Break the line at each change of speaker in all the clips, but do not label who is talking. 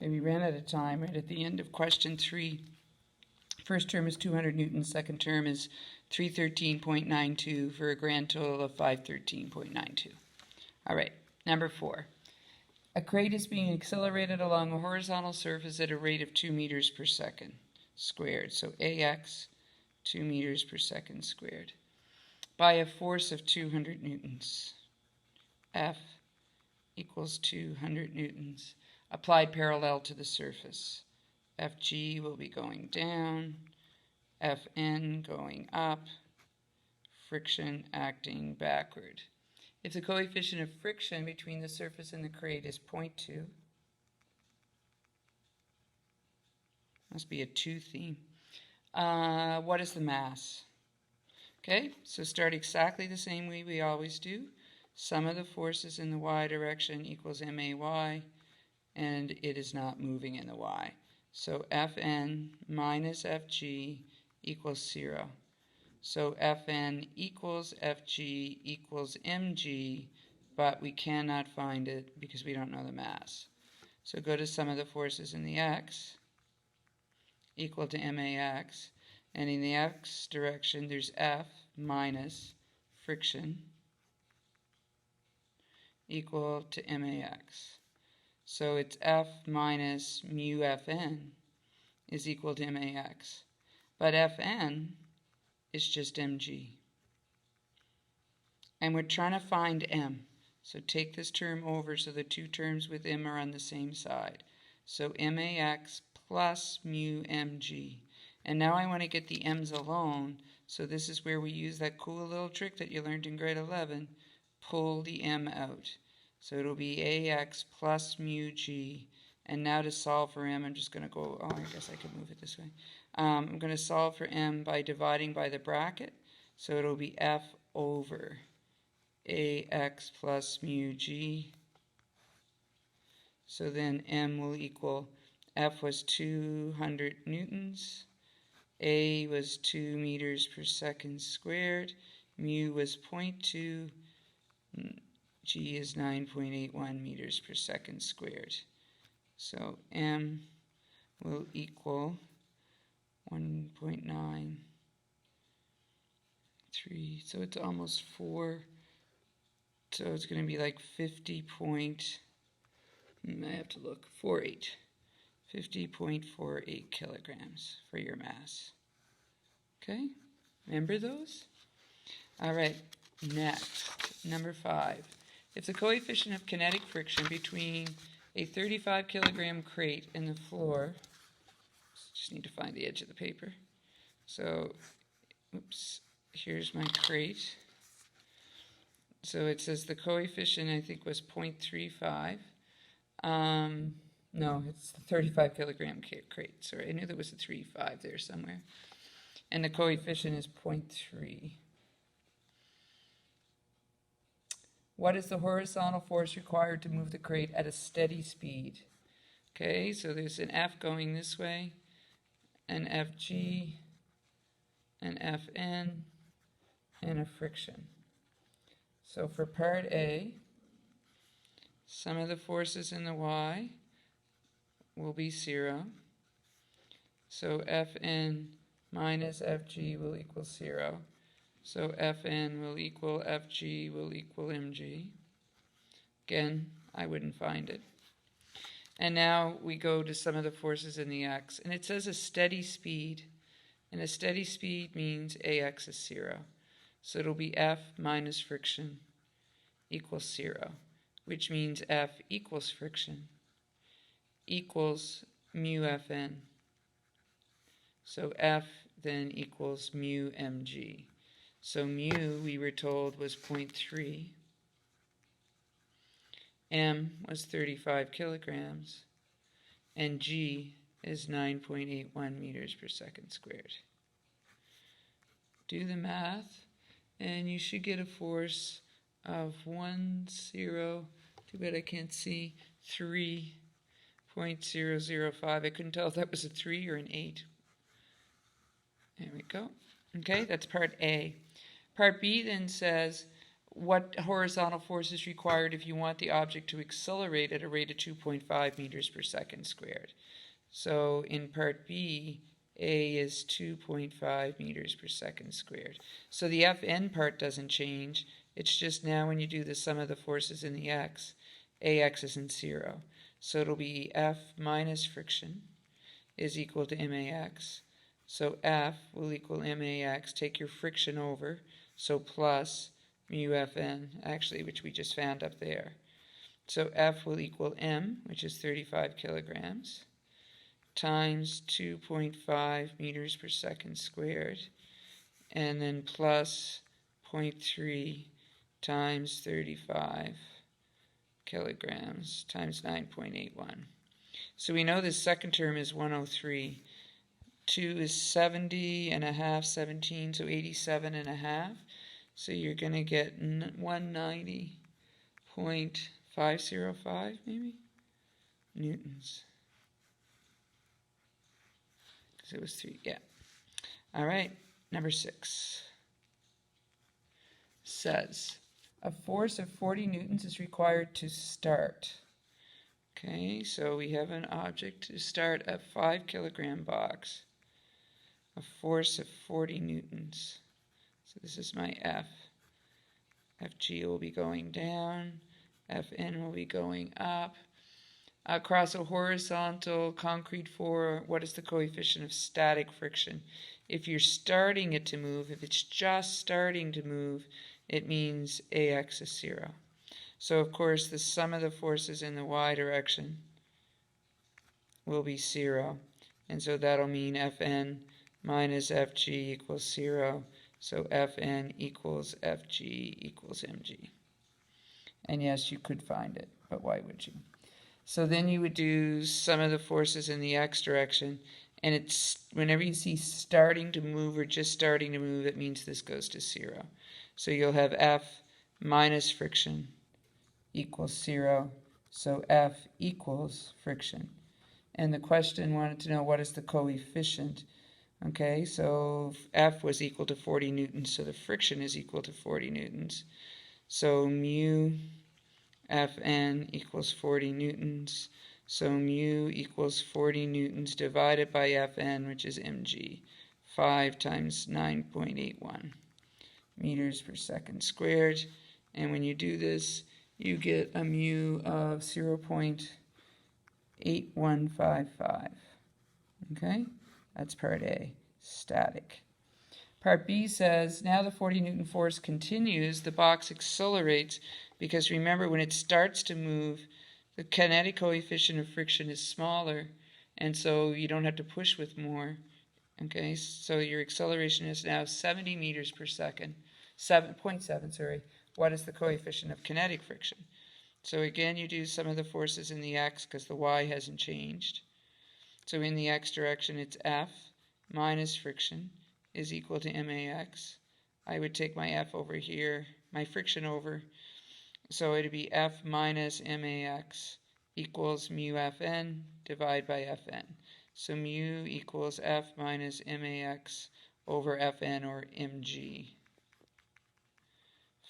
Okay, we ran out of time right at the end of question 3. First term is 200 newtons, second term is 313.92 for a grand total of 513.92. All right, number 4. A crate is being accelerated along a horizontal surface at a rate of 2 meters per second squared. So AX, 2 meters per second squared, by a force of 200 newtons. F equals 200 newtons, applied parallel to the surface. Fg will be going down, Fn going up, friction acting backward. If the coefficient of friction between the surface and the crate is 0.2, must be a 2 theme, what is the mass? Okay, so start exactly the same way we always do. Sum of the forces in the y direction equals MAY, and it is not moving in the y. So Fn minus Fg equals 0. So Fn equals Fg equals mg, but we cannot find it because we don't know the mass. So go to sum of the forces in the x equal to max, and in the x direction there's F minus friction equal to max. So it's F minus mu Fn is equal to max. But Fn is just mg. And we're trying to find m. So take this term over so the two terms with m are on the same side. So max plus mu mg. And now I want to get the m's alone. So this is where we use that cool little trick that you learned in grade 11. Pull the m out. So it'll be ax plus mu g. And now to solve for m, I'm just going to go, oh, I guess I could move it this way. I'm going to solve for m by dividing by the bracket. So it'll be f over ax plus mu g. So then m will equal, F was 200 newtons, A was 2 meters per second squared, mu was 0.2, G is 9.81 meters per second squared. So m will equal 1.93, so it's almost 4, so it's going to be like 50 point, I have to look, 50.48 kilograms for your mass. Okay, remember those? All right, next, number 5. If the coefficient of kinetic friction between a 35 kilogram crate and the floor, just need to find the edge of the paper. So, oops, here's my crate. So it says the coefficient, I think, was 0.35. No, it's the 35 kilogram crate. Sorry, I knew there was a 3.5 there somewhere. And the coefficient is 0.3. What is the horizontal force required to move the crate at a steady speed? Okay, so there's an F going this way, an Fg, an Fn, and a friction. So for part A, sum of the forces in the y will be 0. So Fn minus Fg will equal 0. So Fn will equal Fg will equal mg. Again, I wouldn't find it. And now we go to sum of the forces in the x. And it says a steady speed. And a steady speed means ax is 0. So it'll be F minus friction equals 0, which means F equals friction equals mu Fn. So F then equals mu mg. So mu, we were told, was 0.3. M was 35 kilograms. And G is 9.81 meters per second squared. Do the math, and you should get a force of 10, too bad I can't see, 3.005. I couldn't tell if that was a 3 or an 8. There we go. Okay, that's part A. Part B then says, what horizontal force is required if you want the object to accelerate at a rate of 2.5 meters per second squared. So in part B, A is 2.5 meters per second squared. So the Fn part doesn't change. It's just now when you do the sum of the forces in the x, Ax isn't 0. So it'll be F minus friction is equal to Max. So F will equal Max. Take your friction over. So plus mu Fn, actually, which we just found up there. So F will equal M, which is 35 kilograms, times 2.5 meters per second squared, and then plus 0.3 times 35 kilograms times 9.81. So we know this second term is 103. 2 is 70 and a half, 17, so 87 and a half. So you're going to get 190.505 maybe newtons. Because it was 3, yeah. All right, number 6 says a force of 40 newtons is required to start. Okay, so we have an object to start a 5 kilogram box. A force of 40 newtons. So this is my F. Fg will be going down. Fn will be going up. Across a horizontal concrete floor, what is the coefficient of static friction? If you're starting it to move, if it's just starting to move, it means Ax is 0. So of course the sum of the forces in the y direction will be 0. And so that'll mean Fn minus Fg equals 0. So Fn equals Fg equals mg. And yes, you could find it, but why would you? So then you would do sum of the forces in the x direction, and it's whenever you see starting to move or just starting to move, it means this goes to 0. So you'll have F minus friction equals 0. So F equals friction. And the question wanted to know what is the coefficient. Okay, so F was equal to 40 newtons, so the friction is equal to 40 newtons. So mu Fn equals 40 newtons. So mu equals 40 newtons divided by Fn, which is mg. 5 times 9.81 meters per second squared. And when you do this, you get a mu of 0.8155. Okay? That's part A, static. Part B says, now the 40 Newton force continues, the box accelerates, because remember when it starts to move, the kinetic coefficient of friction is smaller, and so you don't have to push with more. Okay, so your acceleration is now 70 meters per second, 7.7, sorry. What is the coefficient of kinetic friction? So again, you do some of the forces in the x because the y hasn't changed. So in the x direction, it's F minus friction is equal to Max. I would take my F over here, my friction over. So it would be F minus Max equals mu Fn divided by Fn. So mu equals F minus Max over Fn, or mg.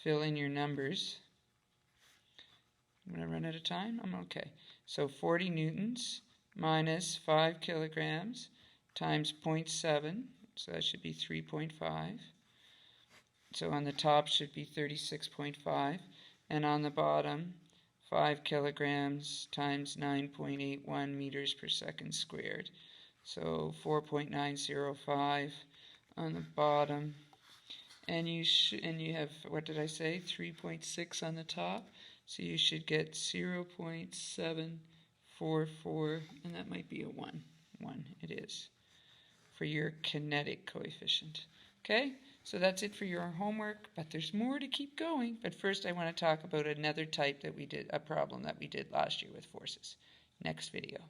Fill in your numbers. I'm going to run out of time? I'm okay. So 40 newtons minus 5 kilograms times 0.7, so that should be 3.5. So on the top should be 36.5, and on the bottom 5 kilograms times 9.81 meters per second squared. So 4.905 on the bottom, and you have, what did I say, 3.6 on the top, so you should get 0.744, and that might be a 1. It is, for your kinetic coefficient. Okay, so that's it for your homework, but there's more to keep going. But first I want to talk about another type that we did, a problem that we did last year with forces. Next video.